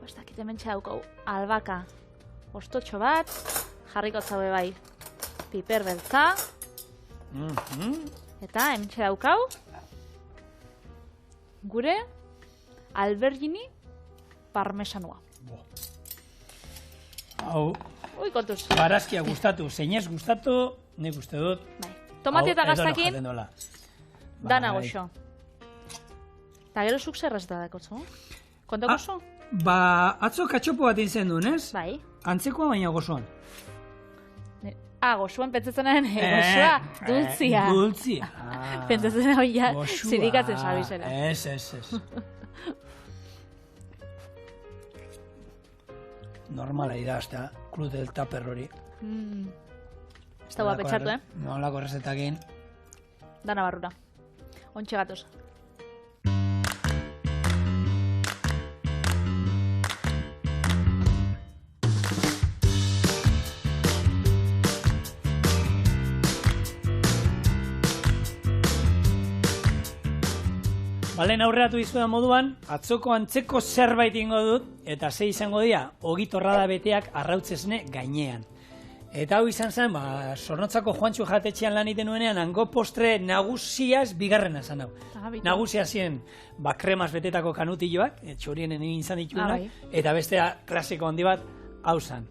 bastakit hemen dauko albaka, ostotxo bat, jarriko zaue bai, piper beltza, eta hemen daukau, gure albergini parmesanua. Hau, Ui, kontuz. barazkia gustatu, zeinez gustatu, nik uste dut. Bai. Tomate eta hau edono gaztakin, jaten dola. dana Bai. goxo. Eta gero zuk zerraz da dakotzu? Kontako zu? Atzo katxopo bat intzen duen, ez? Bai. Antzekoa baina gozoan. Goxuan pentsatzenaren goxua, dultzia. Dultzia. Pentsatzen hori ja, Goxua. zirikatzen zabizela. Ez. Normala idazta, Cruz del Tupper hori. Ez dagoa pentsatu, Nolako errezetakin. Dana barrura. Ontxe gatoz. Balen aurreratu dizudan moduan, atzoko antzeko zerbait ingo dut, eta ze izango dira, ogitorrada beteak arrautzesne gainean. Eta hau izan zen, Zornotzako Juantxu jatetxean lan iten nuenean, hango postre nagusiaz bigarrena zan hau. Nagusia ziren, kremaz betetako kanutilloak, txorienen egin izan dituenak, eta bestea klasiko handi bat, hau zan.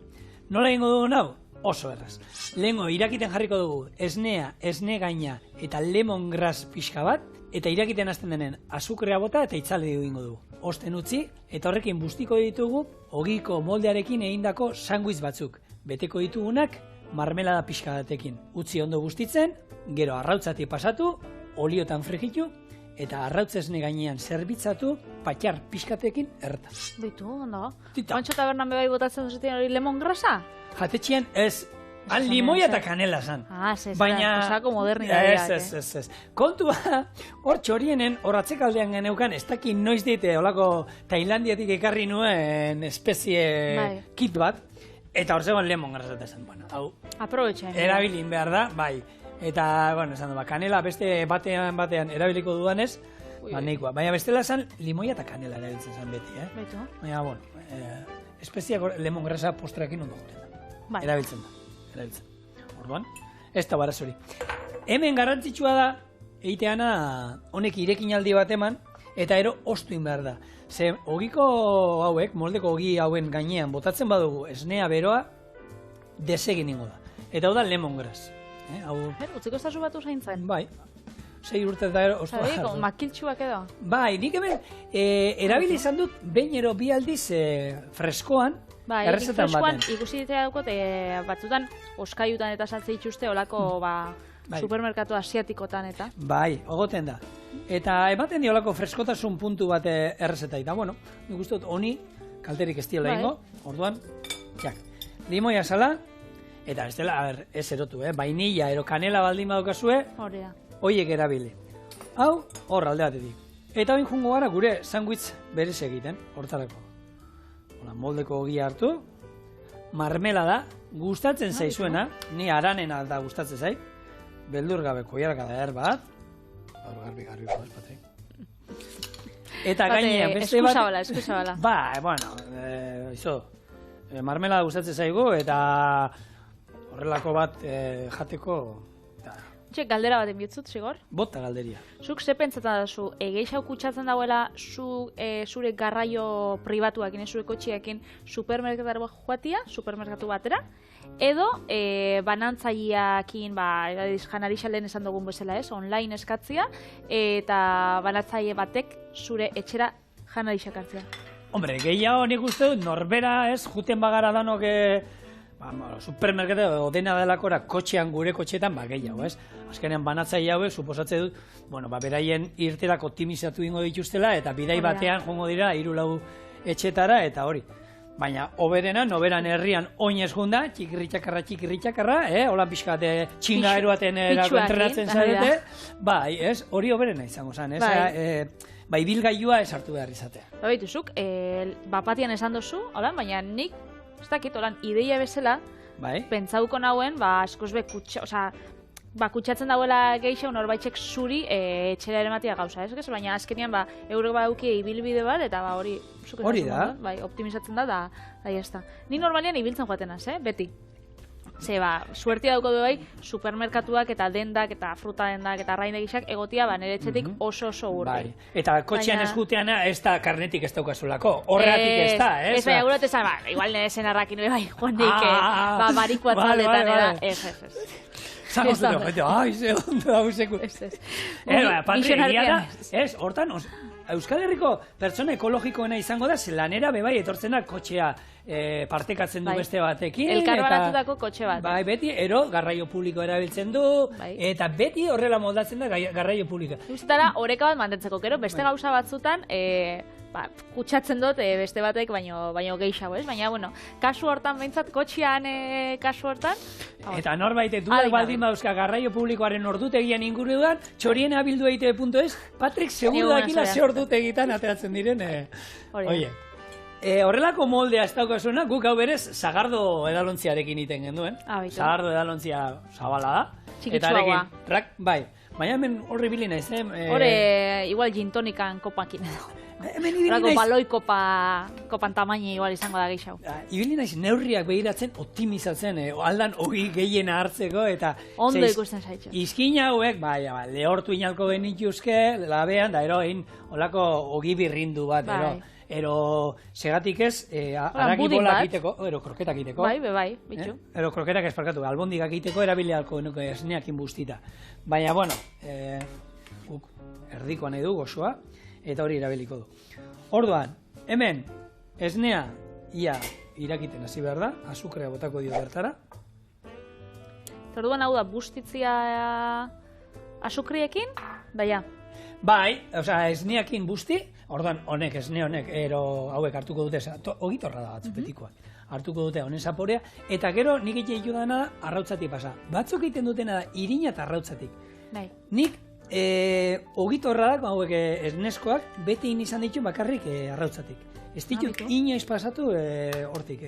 Nola egingo dugu hau? Oso erraz. Lehengo, irakiten jarriko dugu, esnea, esne gaina, eta lemongrass pixka bat, eta irakiten hasten denen azukrea bota eta itzale egingo dugu. Osten utzi, eta horrekin bustiko ditugu, ogiko moldearekin egindako sanguiz batzuk. Beteko ditugunak, marmelada pixka batekin. Utzi ondo bustitzen, gero arrautzatik pasatu, oliotan frijitu, eta arrautzesne gainean zerbitzatu, patxar pixkatekin erta. Bitu, ondo. Tita. Ontxo tabernan bebai botatzen duzeten hori lemongrasa? Jatetxean ez, limoia eta kanela zan. Esako modernidadiak. Ez. Kontua, hor txorienen, hor atzekaldean geneukan, ez dakit noiz dite, holako Tailandiatik ekarri nuen espezie kit bat, eta hor zegoen lemongrasa eta esan, bueno, hau, erabilin behar da, bai. Eta, bueno, esan du, kanela beste batean erabiliko dudanez, nahikoa. Baina bestela esan, limoia eta kanela erabiltzen zen beti, Baina, bueno, espeziak lemongrasa postreakin ondo gure. Erabiltzen da. Orduan, ez da barazori. Hemen garrantzitsua da, egiteana honek irekinaldi bat eman, eta ero ostu behar da. Ze ogiko hauek, moldeko ogi hauen gainean botatzen badugu esnea beroa, desegin ingo da. Eta hau da lemongrass. Utziko estazu batu zaintzen? Bai. 6 urte eta ero ostu behar. Makiltxuak edo? Bai, nik hemen erabili izan dut behin ero bi aldiz freskoan, errezetan baten. Ikusi ditea daukot, batzutan oskaiutan eta saltze dituzte olako supermerkatu asiatikotan eta. Bai, ogoten da. Eta ematen diolako freskotasun puntu bat errezeta. Eta bueno, nik uste dut honi kalterik ez diola ingo, orduan, jak. Limoia sala, eta ez dela, ez erotu, vainilla ero kanela baldin badokazue, hoiek erabili. Hau, hor alde batetik. Eta bain jungo gara gure sandwich berez egiten, hortarako. Moldeko ogia hartu, marmelada, gustatzen zaizuena, ni aranena da gustatzen zait, beldur gabe koiarka da bat, garbi, Patrik. Eta gainean beste bat... Eskuzabala. Ba, bueno, marmelada gustatzen zaigu, eta horrelako bat jateko... Galdera baten biutzut, Sigor? Bota galderia. Zuk ze pentsatzen dazu, geixau kutsatzen dagoela zure garraio pribatuakin, zure kotxiakin supermerkatara joatia, supermerkatu batera, edo banantzaileakin, janarixalen esan dugun bezala ez, online eskatzia, eta banantzaile batek zure etxera janarixak hartzea. Hombre, gehiago nik uste dut, norbera ez, juten bagara danok supermerkatu dena delakora kotxean gure kotxetan, gehiago, ez? Azkenean banatzaile hauek, suposatze dut, beraien irterak optimizatu ingo dituztela, eta bidai batean jongo dira 3-4 etxetara, eta hori. Baina, oberena, noberan herrian oinez junda, txikirritxakarra, holan pixkat txinga eruaten entrenatzen zarete, bai, ez? Hori oberena izango zen, ez? Bai, bilgailua ez hartu behar izatea. Baituzuk, bapatian esan dozu, baina nik ez dakit, holan, ideia bezala, pentsauko nauen, askoz kutsatzen dauela geixau norbaitzek zuri etxera ere matia gauza, ez? Baina azkenean, eurek badauki ibilbide bat, eta hori, hori da, optimizatzen da jazta. Ni normalian ibiltzen joatenaz, beti. Ze, suertia dauko duai, supermerkatuak eta dendak eta fruta dendak eta arraindegisak egotia nire etxetik oso urte. Eta kotxean ez juteana ez da karnetik ez daukazulako, horregatik ez da, ez? Ez, baina gurot esan, igual nire zenarrakin joanik, bariko atzaldetan era, ez. Zamos dut, ze ondo hauseko. Patri, egia da, ez, hortan, Euskal Herriko pertsona ekologikoena izango da, lanera bebai etortzen da kotxea partekatzen du beste batekin. Elkarbanatutako kotxe bat. Bai, beti, garraio publiko erabiltzen du, eta beti horrela moldatzen da garraio publiko. Guztara, oreka bat mantentzeko, gero, beste gauza batzutan, kutsatzen dut beste batek, baino geixago, ez? Baina, bueno, kasu hortan, behintzat, kotxean kasu hortan. Eta norbait, duak baldin bauzka garraio publikoaren ordutegian inguruan, txorien abildu eite.es, Patrik, segur dakila ze ordutegitan ateratzen diren, oie. Horrelako moldea ez daukazuna, guk hau berez, Sagardo edalontziarekin iten genduen. Sagardo edalontzia zabala da. Txikitsuagoa. Bai, baina hemen horri bilina ez, Hore, igual gintonikan kopakin edo. Hemen ibili naiz... baloi kopan tamaini igual izango da geixau. Ibili naiz neurriak behiratzen, optimizatzen, aldan ogi gehiena hartzeko, eta... Ondo ikusten zaitxo. Izkin hauek, lehortu inalko genituzke, labean, da ero egin olako ogi birrindu bat, ero segatik ez, araki bola egiteko, ero kroketak egiteko. Bai, bitxu. Ero kroketak ezparkatu, albondigak egiteko erabilialko nuke esneakin bustita. Baina, bueno, erdikoan edu gozoa, eta hori erabiliko du. Orduan, hemen, esnea ia irakiten hasi behar da, azukrea botako dio bertara. Orduan hau da, bustitzia azukriekin, daia. Bai, esneakin busti, orduan honek, esne honek, hauek hartuko dute, ogitorra da batzu betikoak, hartuko dute honen zaporea, eta gero nik egite dana da, arrautzatik pasa. Batzuk egiten dutena da, irina eta arrautzatik. Nik, ogitorra da, hauek esneskoak, beti izan ditu bakarrik arrautzatik. Ez ditut inoiz pasatu hortik.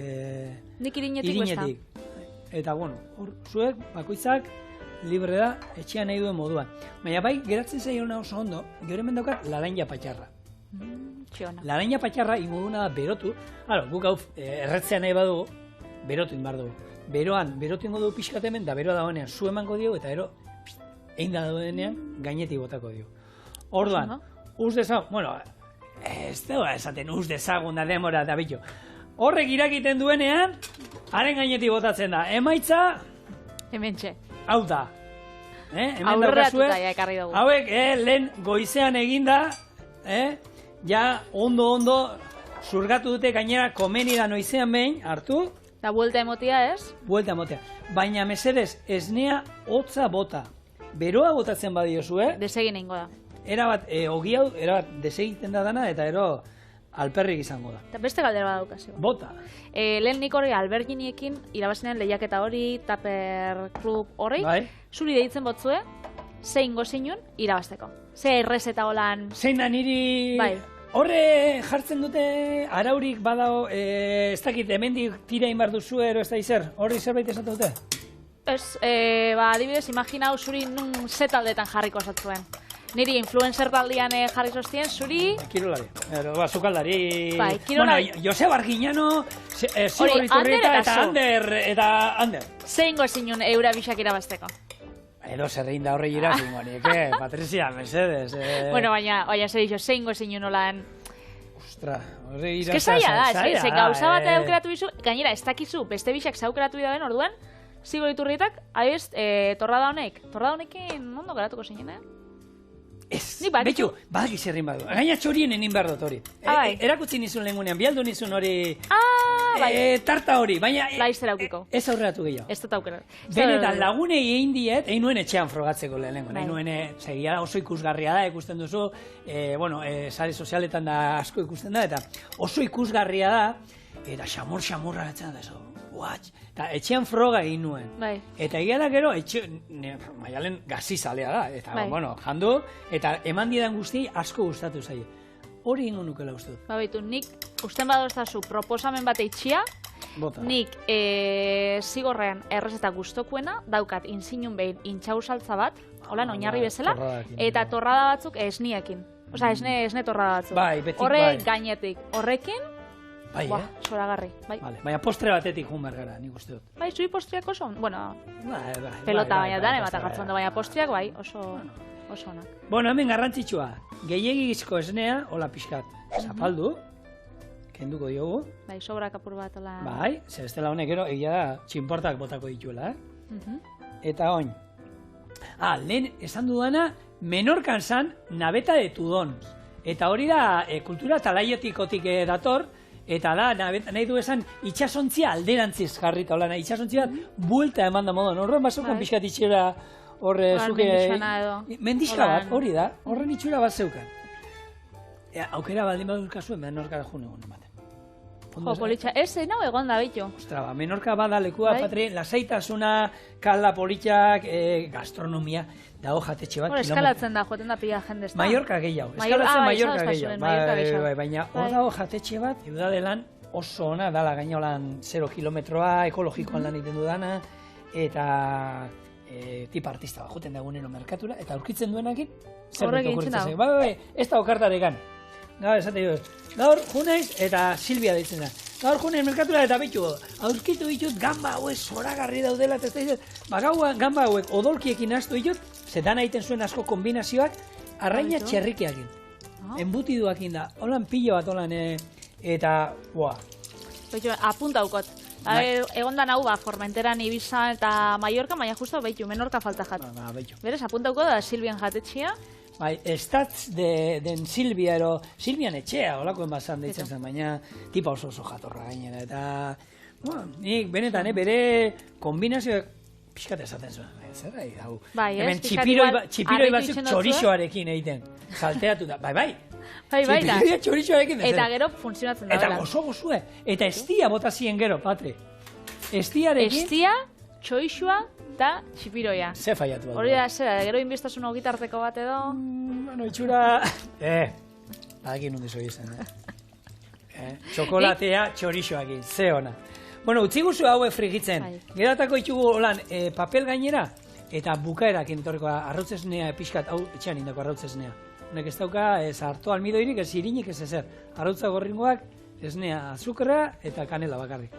Nik irinetik. Eta, bueno, zuek, bakoitzak, libre da, etxean nahi duen moduan. Baina bai, geratzen zaiona oso ondo, gero hemen daukat laraina patxarra. Laraina patxarra inguduna da berotu, guk hau erretzea nahi badugu, berotu inbar dugu. Berotu ingo dugu pixkat hemen, da beroa dagoenean zu emango diogu, eta egin da dagoenean gainetik botako diogu. Orduan, us dezagun, bueno, ez da esaten us dezagun da demora da bitu. Horrek irakiten duenean, haren gainetik botatzen da. Emaitza, Hementxe. hau da. Hemen Aurreratuta daukazue, ja ekarri dugu. hauek lehen goizean eginda, ja ondo zurgatu dute gainera komeni da noizean behin, hartu, Da buelta emotia, ez? buelta motea. Baina mesedez, esnea hotza bota. Beroa botatzen badiozue, Desegin egingo da. erabat, ogi hau, erabat desegiten da dana, eta ero alperrik izango da. Eta beste galdera bat daukazio. Bota. Lehen nik hori Alberginiekin irabazinean lehiaketa hori, Tupper Club hori, Bai. zuri deitzen botzue, zein gozinun irabazteko. Ze errezeta holan... Zein da niri... Bai. Horre jartzen dute araurik badao, ez dakit, hemendik tira inbar duzu ero ez da izer, horri zerbait esatu dute? Ez, adibidez, imaginau zuri nun ze taldetan jarriko esatzuen. Niri influencer taldean jarri zoztien, zuri... Kirolari, sukaldari... Bai, kirolari. Bueno, Joseba Arginano, Hori, Zigorriturrieta Ander eta eta zu. Ander. Zein gozinun eura bixak irabazteko. Edo zerrein da horre gira zingonieke, Patricia, mesedes. Bueno, baina zer dizo, zein gozinun holan... Ostra, horre gira... Ez que zaila da, ze gauza bat aukeratu bizu, gainera, ez dakizu, beste bixak zaukeratu bida ben, orduan, Zigorriturrietak, ahiz, torrada honekin, ondo geratuko zinen, Ez, Nik baditu. betu, badaki zerrin badu. Gaina txorien enin behar dut hori. Bai. Erakutzi nizun lehengunean, bialdu nizun hori... Bai. Tarta hori, baina... Laizzer aukiko. Ez aurreratu gehiago. Ez dut aukera. Benetan lagunei egin diet, egin nuen etxean frogatzeko lehenengo. Bai. Egin nuen, segia da, oso ikusgarria da, ikusten duzu, sare sozialetan da asko ikusten da, eta oso ikusgarria da, eta xamurra gatzen da, eso, eta etxean froga egin nuen. Bai. Eta egia da gero, maialen gazizalea da, eta, Bai. bueno, jandu, eta eman didan guzti asko gustatu zaie. Hori ingo nukela uste dut. Baitu, nik usten badoztazu proposamen bat eitxia, Bota. nik zigorrean errezeta gustokuena, daukat inzinun behin intxau saltza bat, holan oinarri bezala, torradakin. eta torrada batzuk esniekin. Osea, esne torrada batzuk. Bai, betik, Horre bai. gainetik. Horrekin, Bai, zoragarri. Bai. Vale. Baina postre batetik jun behar gara, nik uste dut. Bai, zui postriak oso, bueno, Bai, pelota baina dane postre, bat jartzen du, baina postriak bai, oso onak. Bueno, hemen garrantzitsua. Gehiegizko esnea, hola pixkat, zapaldu, kenduko diogu. Bai, sobrak apur bat, hola. Bai, zer estela honek gero, egia da, txinportak botako dituela, Mhm. Eta oin. Lehen esan dudana, Menorkan zan, nabeta de Tudons. Eta hori da, kultura talaiotikotik dator, eta da, nahi du esan, itxasontzia alderantziz jarrita, hola, itxasontzia buelta eman da moduan. Horren basokan Bai. pixkat itxera, horre Igual zuke... mendixana edo. Mendixka bat, Holan. hori da, horren itxura bat zeukan. Aukera baldin badurka zuen, Menorkara jun egon ematen. Jo, politxa, ez, nau egon da bitu. Ostra, Menorka bada lekua, Bai. Patri, lasaitasuna, kalda politxak, gastronomia, dago jatetxe bat. Hor, eskalatzen da, joten da pila jende, ez da? Mallorca gehiago, Mallorca, eskalatzen bai, Mallorca esan gehiago. zuen, Mallorca gehiago. Baina hor Bai. dago jatetxe bat, ciudadelan oso ona, dala gaina holan 0 kilometroa, ekologikoan lan egiten dudana, eta tipa artista bat, joten da egunero merkatura, eta aurkitzen duenakin, Horrek egintzen dago. Bai, ez da okartarekan. Gaur, esate dut, gaur junaiz eta Silvia deitzen da. Gaur junaiz merkatura eta bitu, aurkitu ditut gamba hauek zoragarri daudela, eta ez da ditut, gamba hauek odolkiekin astu ditut, zetan egiten zuen asko kombinazioak, arraina Baitu. txerrikiakin. Embutiduakin da, holan pilo bat holan, eta, Baitu, apunta daukot. Egon da nau, Formenteran, Ibiza eta Mallorca, baina justo, baitu, Menorka falta jat. Baitu. Berez, apunta daukot da Silvian jatetxia. Bai, estatz den Silvia, Silvian etxea, holakoen bazan deitzen zen, baina tipa oso jatorra gainera, eta, nik benetan, bere kombinazioak pixkat esaten zuen, zer da, hau. Bai, Hemen pixkat txipiroi igual batzuk harritu izen dotzue. txorixoarekin egiten, salteatu da, bai, Bai, bai, da. txipiroia txorixoarekin Eta gero funtzionatzen da, eta bela. gozo-gozue, eta estia bota zien gero, Patri. Estiarekin, Estia, txoixua eta txipiroia. ze faiatu bat. Hori da, zera, gero inbiztasun ogitarteko bat edo... Bueno, itxura... Badekin nundi zoi zen, Txokolatea txorixoakin, ze ona. Bueno, utzi guzu hauek frigitzen. Bai. Geratako itxugu holan papel gainera, eta bukaerakin etorriko arrautzesnea pixkat, hau etxean indako arrautzesnea. Honek ez dauka, ez harto almidoirik, ez irinik, ez ezer. Arrautza gorringoak, esnea azukra eta kanela bakarrik.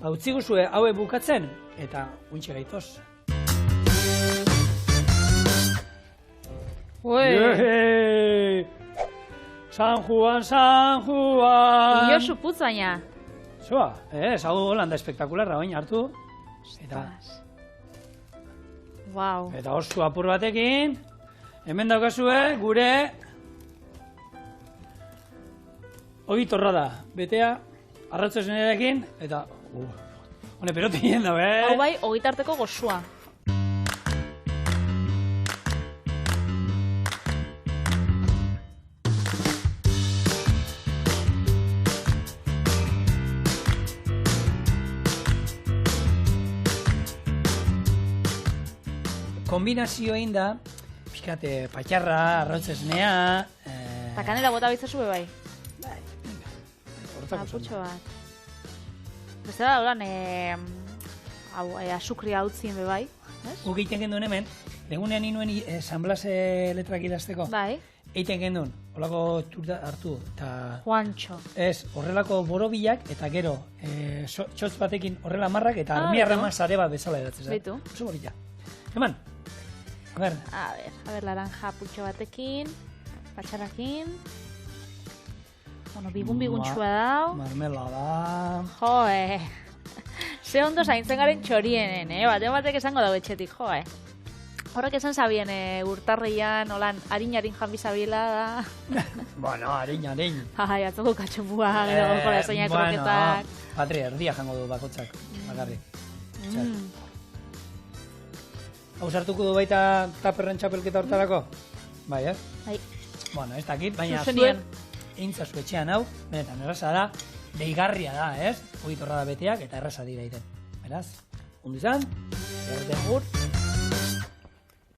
Utzi guzu hauek bukatzen, eta untxe gaitoz. Ue, San Juan, San Juan. Josu putz baina. Zua, hau holanda espektakularra, baina hartu. Eta oso apur batekin, hemen daukazue gure ogi torrada, betea, arratzozenerekin, eta hone perotien da, Hau bai, ogitarteko gozua. Kombinazio egin da, pixkate, patxarra, arrotzesnea... Eta kanela bota bitzazu bai. Bai, apurtxo bat. Beste da, horan, azukria utzien bai. Guk egiten genduen hemen, legunean inuen San Blas letrak idazteko. Bai. Egiten genduen, holako txurda hartu, eta... Juancho. Ez, horrelako borobilak, eta gero, txotz batekin horrela marrak, eta armiarrama sare bat bezala edatzen. Bitu. Oso borila. Eman, a ver, laranja putxo batekin, patxarakin. Bueno, bigun-biguntxua dau. Marmelada. Joe. Ze ondo zaintzen garen txorienen, batek esango dau etxetik, joe. Horrek esan zabien urtarrian, holan, harin jan bizabiela da. Bueno, harin. Ai, atzoko katxopua, gero gokora esoinak kroketak. Patria, erdia jango du bakotzak, bakarrik. Hau sartuko du baita taperren txapelketa hortarako? Bai, Bai. Bueno, ez dakit, baina zuek eintzazu etxean hau, benetan erraza da, deigarria da, ez? Ogitorra da beteak eta erraza dira iten. Beraz, ondo izan, agur.